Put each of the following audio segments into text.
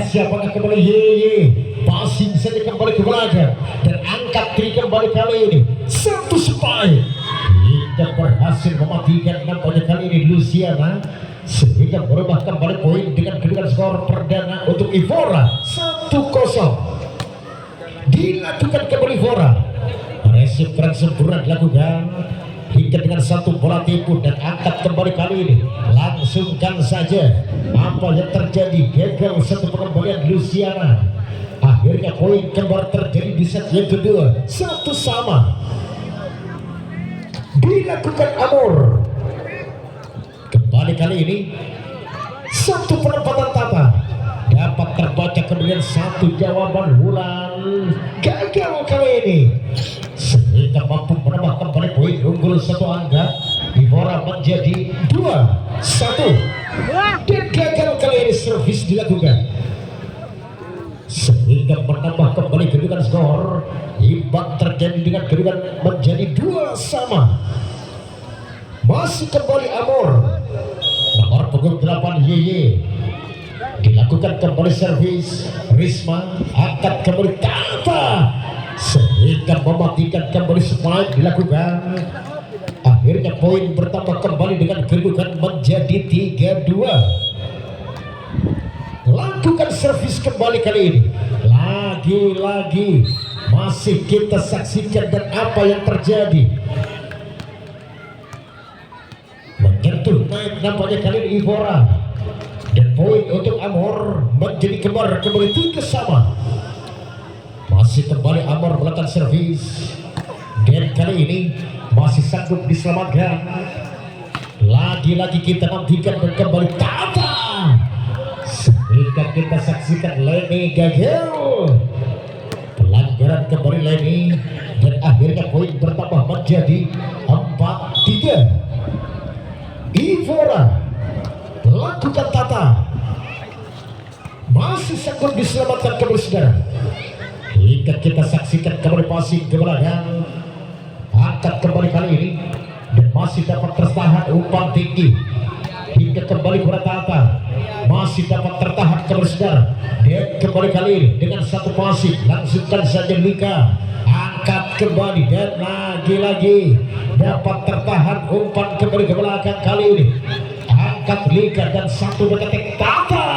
siapa yang kembali Yeye passing saja kembali ke belakang dan angkat kiri kembali kali ini satu spike hingga berhasil mematikan nampaknya kali ini Luciana sehingga berubah kembali poin dengan kedudukan skor perdana untuk Evora 1-0. Dilakukan kembali Evora, resip keren sempurna dilakukan hingga dengan satu bola tipu dan angkat kembali kali ini langsungkan saja apa yang terjadi. Gagal satu pengembalian Luciana, akhirnya poin kembali terjadi di set yang kedua 1-1. Dilakukan Amor kembali kali ini satu penempatan Tata dapat terbaca, kemudian satu jawaban Wulan gagal kali ini sehingga mampu menambah kembali poin unggul satu angka. Evora menjadi 2-1 dan gagal kali ini servis dilakukan sehingga menambah kembali kedudukan skor imbang terjadi dengan kedudukan menjadi 2-2. Masih kembali Amor, nomor punggung 8 Yeye, dilakukan kembali servis Risma, angkat kembali Tata sehingga mematikan kembali spike dilakukan. Akhirnya poin bertambah kembali dengan kedudukan menjadi 3-2. Lakukan servis kembali kali ini, lagi-lagi masih kita saksikan dan apa yang terjadi. Menyentuh naik nampaknya kali ini Evora dan poin untuk Amor menjadi kembali 3-3. Masih kembali Amor melakukan servis dan kali ini masih sanggup diselamatkan. Lagi-lagi kita nantikan dan kembali Tata sehingga kita saksikan Leni gagal, pelanggaran kembali Leni dan akhirnya poin bertambah menjadi 4-3. Evora lakukan Tata, masih sanggup diselamatkan kembali saudara hingga kita saksikan kembali passing ke belakang, angkat kembali kali ini dan masih dapat tertahan umpan tinggi hingga kembali kepada Tata, masih dapat tertahan kembali saudara dan kembali kali ini dengan satu passing langsungkan saja Lika, angkat kembali dan lagi-lagi dapat tertahan umpan kembali ke belakang kali ini, angkat Lika dan satu detik Tata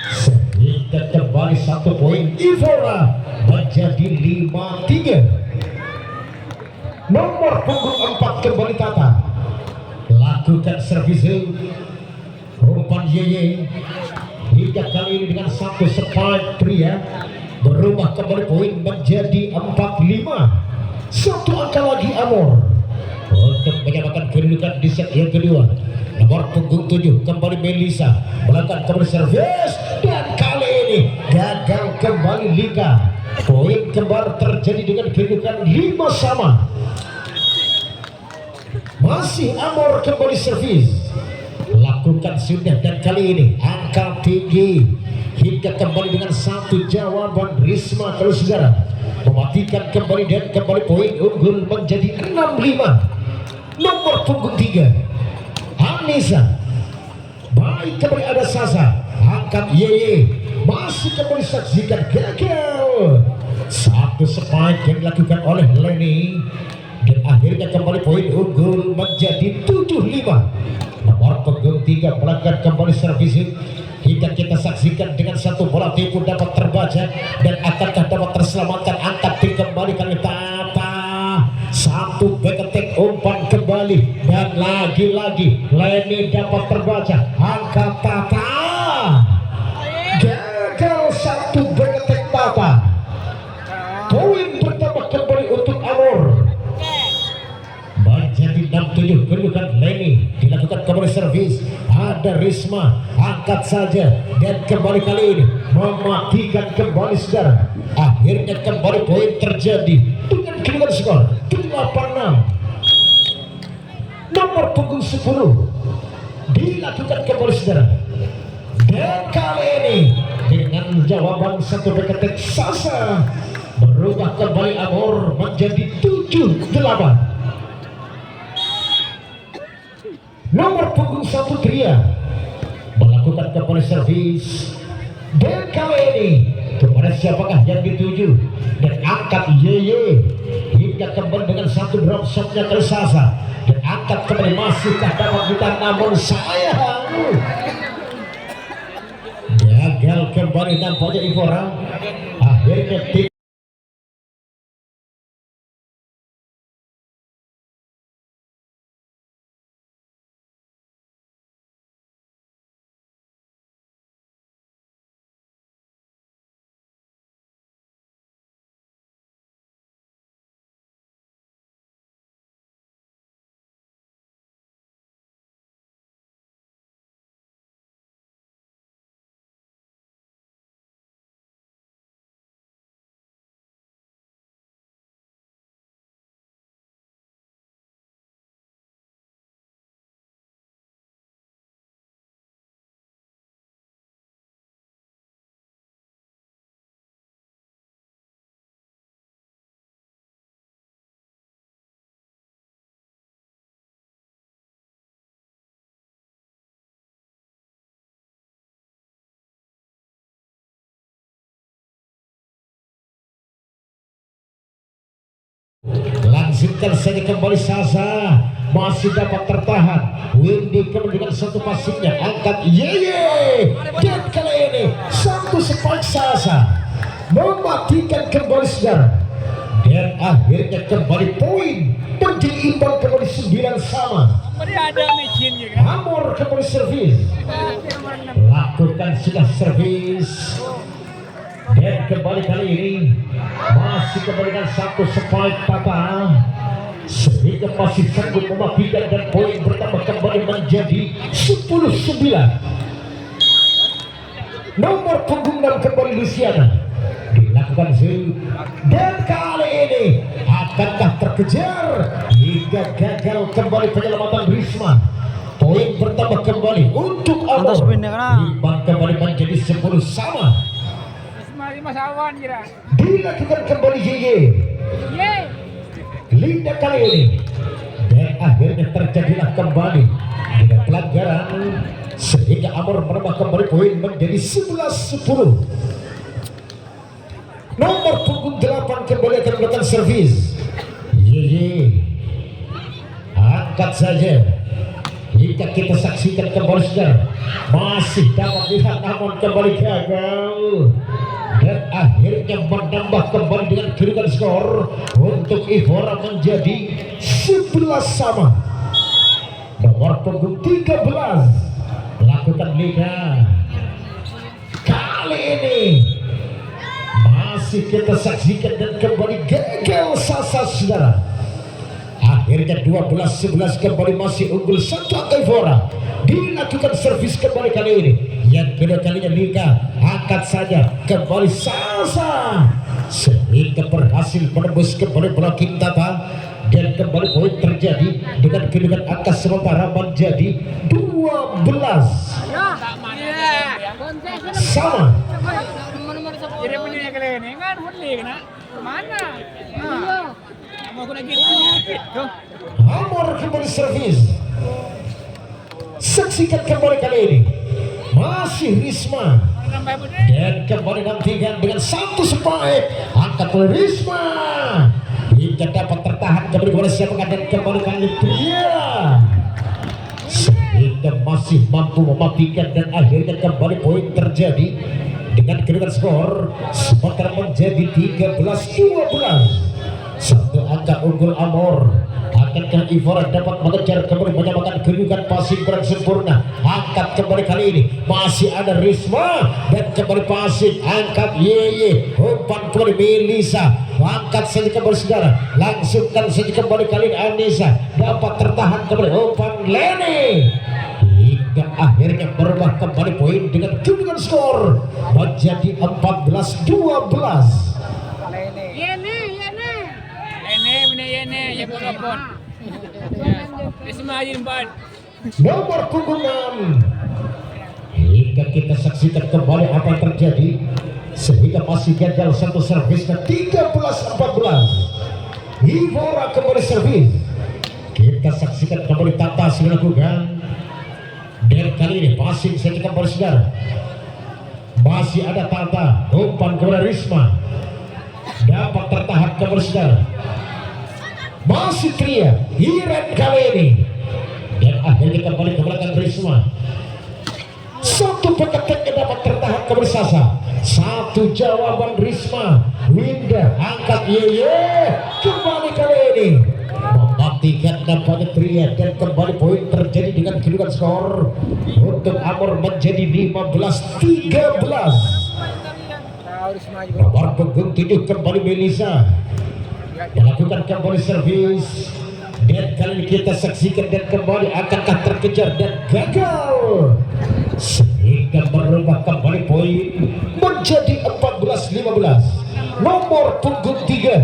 sehingga kembali satu poin Evora menjadi 5-3. Nomor punggung 4 kembali Tata, lakukan servis umpan Yeye hingga kali ini dengan satu spike pria berubah kembali poin menjadi 4-5. Satu angka lagi Amor untuk menyamakan kedudukan di set yang kedua. Nomor punggung 7 kembali Melisa melakukan kembali servis dan kali ini gagal kembali Lika. Poin kembali terjadi dengan kedudukan 5-5. Masih Amor kembali servis, lakukan sudah dan kali ini angka tinggi hingga kembali dengan satu jawaban Risma kalau saudara mematikan kembali dan kembali poin unggul menjadi 6-5. Nomor punggung 3 Anissa, baik kembali ada Sasa, angkat Yeye, masih kembali saksikan gagal. Satu spike yang dilakukan oleh Leni dan akhirnya kembali poin unggul menjadi 7-5. Nomor punggung 3 melakukan kembali servis hingga kita saksikan dengan satu bola tipu dapat terbaca dan akankah dapat terselamatkan, angkat kembali kali Tata, satu beketik umpan kembali dan lagi-lagi Leni dapat terbaca, angkat Tata gagal, satu beketik Tata, poin bertambah kembali untuk Amor menjadi 6-7. Kedudukan Leni, dilakukan kembali servis, ada Risma, angkat saja dan kembali kali ini mematikan kembali saudara. Akhirnya kembali poin terjadi dengan kedudukan skor 8-6. Nomor punggung 10 dilakukan kembali saudara dan kali ini dengan jawaban satu detik Sasa berubah kembali Amor menjadi 7-8. Nomor punggung 1 Tria melakukan kembali servis Dan kali ini kepada siapakah yang dituju, dan angkat Yeye hingga kembali dengan satu drop shotnya ke Sasa, dan angkat kembali masihkah dapat ditahan, namun sayang gagal kembali nampaknya Ivora. Akhirnya tim langsungkan saja kembali Sasa, masih dapat tertahan. Windy kembali dengan satu pasifnya, angkat Yeye, dan kali ini satu spike Sasa mematikan kembali saudara, dan akhirnya kembali poin menjadi imbang kembali 9 sama. Amor kembali servis, lakukan sudah servis, dan kembali kali ini masih kembali dengan satu spike Tata, sehingga masih sanggup mematikan dan poin bertambah kembali menjadi 10-9. Nomor punggung 6 kembali Luciana dilakukan Zul, dan kali ini akankah terkejar hingga gagal kembali penyelamatan Risma. Poin bertambah kembali untuk Amor, imbang kembali menjadi 10 sama. Dilakukan kembali Yeye Linda kali ini, dan akhirnya terjadilah kembali dengan pelanggaran, sehingga Amor menambah kembali poin menjadi 11-10. Nomor punggung 8 kembali akan melakukan servis. Yeye angkat saja hingga kita saksikan kembali saudara, masih dapat lihat namun kembali gagal, dan akhirnya menambah kembali dengan kedudukan skor untuk Ivora menjadi 11 sama. Nomor punggung 13 melakukan liga kali ini masih kita saksikan dan kembali gagal Sasa saudara. Akhirnya 12-11 kembali masih unggul satu angka Ivora. Dilakukan servis kembali kali ini, yang kedua kalinya Liga angkat saja kembali Sasa, sehingga berhasil menembus kembali blocking Tata, dan kembali poin terjadi dengan kedudukan angka sementara menjadi 12 sama. Jadi punya kalian kan boleh kena mana? Mau aku lagi tuh. Amor kembali servis. Saksikan kembali kali ini masih Risma, dan kembali nantikan dengan satu spike, angkat oleh Risma hingga dapat tertahan kembali kepada siapa, dan kembali kali pria, sehingga masih mampu mematikan, dan akhirnya kembali poin terjadi dengan kedudukan skor sementara menjadi 13-12. Satu angka unggul Amor. Akankah Ivora dapat mengejar kembali menyamakan kedudukan passing kurang sempurna? Angkat kembali kali ini masih ada Risma, dan kembali passing angkat Yeye, umpan kembali Melisa, angkat saja kembali saudara, langsungkan saja kembali kali ini Anissa, dapat tertahan kembali umpan Leni, hingga akhirnya berubah kembali poin dengan kedudukan skor menjadi 14-12. Nomor punggung 6 hingga kita saksikan kembali apa yang terjadi, sehingga masih gagal satu servisnya 13-14. Ivora kembali servis. Kita saksikan kembali Tata sudah lakukan, dan kali ini passing saja kembali saudara, Masih ada Tata, umpan kepada Risma, dapat tertahan kembali saudara. Masih Tria, Iren kali ini, dan akhirnya kembali ke belakang Risma. Satu peketeknya dapat tertahan kembali Sasa. Satu jawaban Risma, Winda angkat Yeye, kembali kali ini mematikan nampaknya Tria, dan kembali poin terjadi dengan kedudukan skor untuk Amor menjadi 15-13. Nomor punggung 7 kembali Melisa melakukan kembali servis, dan kali ini kita saksikan dan kembali akankah terkejar dan gagal sehingga merubah kembali poin menjadi 14-15. Nomor punggung 3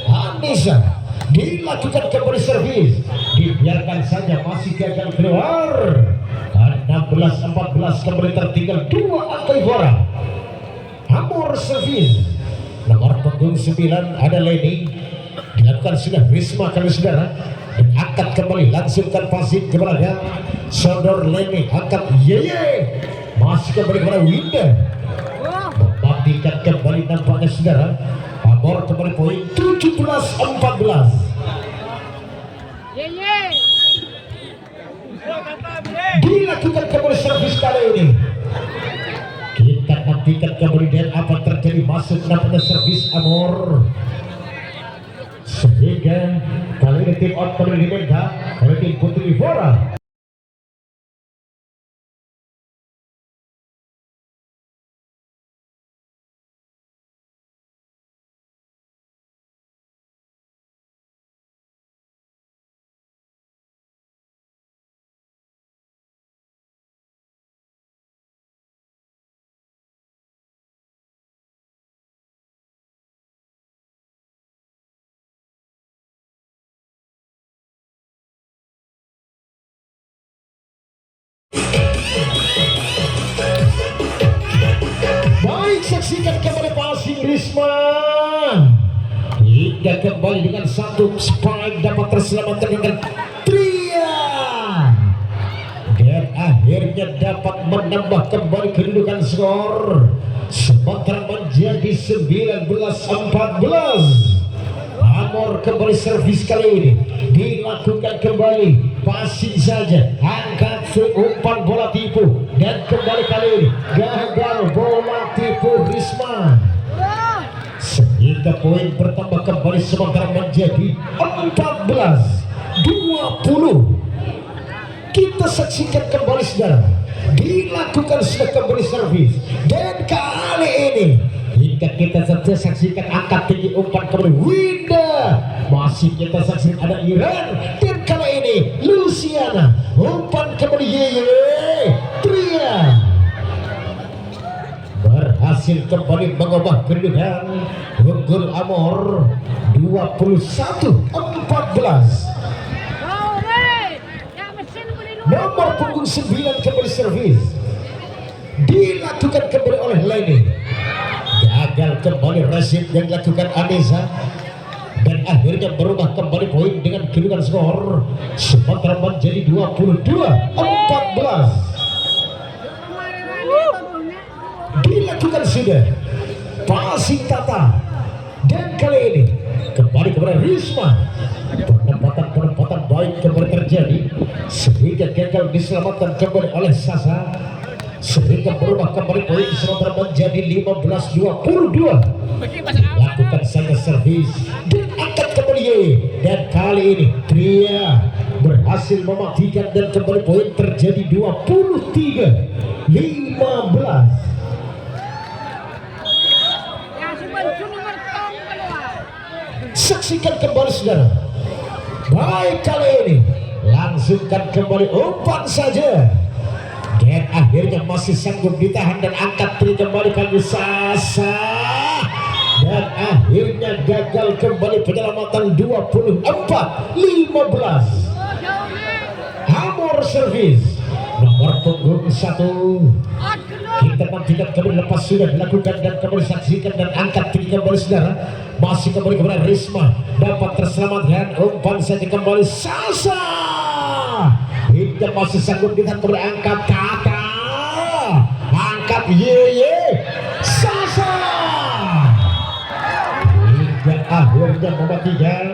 Anissa dilakukan kembali servis, dibiarkan saja masih gagal keluar. 16-14 kembali tertinggal 2 angka Ivora. Amor servis. Nomor punggung 9 ada Leni, dilakukan sudah Risma kali saudara, dan angkat kembali langsungkan pasif ke belakang. Sodor Leni angkat Yeye, masih kembali kepada Winda, mematikan kembali nampaknya saudara. Amor kembali poin 17-14. Dilakukan kembali servis kali ini. Kita nantikan kemudian apa terjadi, masuk nampaknya servis Amor, sehingga kali ini tim out kembali diminta oleh tim Putri Ivora. Baik, saksikan kembali passing Risma hingga kembali dengan satu spike dapat terselamatkan dengan Tria, dan akhirnya dapat menambah kembali kedudukan skor sementara menjadi 19-14. Amor kembali servis kali ini, dilakukan kembali passing saja, angkat umpan bola tipu, dan kembali kali ini gagal bola tipu Risma, sehingga poin bertambah kembali sementara menjadi 14-20. Kita saksikan kembali saudara, dilakukan sudah kembali servis, dan kali ini hingga kita saksikan angkat tinggi umpan kembali Winda, masih kita saksikan ada Iren, dan kali ini Luciana umpan kembali Yeye. Tria berhasil kembali mengubah kedudukan, unggul Amor 21-14. Nomor punggung 9 kembali servis, dilakukan kembali oleh Leni, gagal kembali resit yang dilakukan Anissa, dan akhirnya berubah kembali poin dengan kedudukan skor sementara menjadi 22-14. Dilakukan sudah passing Tata, dan kali ini kembali kepada Risma. Penempatan baik kembali terjadi sehingga gagal diselamatkan kembali oleh Sasa, sehingga berubah kembali poin sementara menjadi 15-22. Lakukan saja servis dan angkat kembali Ye, dan kali ini Tria berhasil mematikan dan kembali poin terjadi 23-15. Saksikan kembali saudara. Baik, kali ini langsungkan kembali umpan saja, dan akhirnya masih sanggup ditahan dan angkat Tri kembali kali Sasa, dan akhirnya gagal kembali penyelamatan 24-15. Amor servis nomor punggung 1. Kita nantikan kembali lepas sudah dilakukan dan kembali saksikan dan angkat tinggi kembali saudara, masih kembali kepada Risma, dapat terselamatkan umpan saja kembali Sasa, hingga masih sanggup ditahan kembali angkat Tata, angkat Yeye, akhirnya mematikan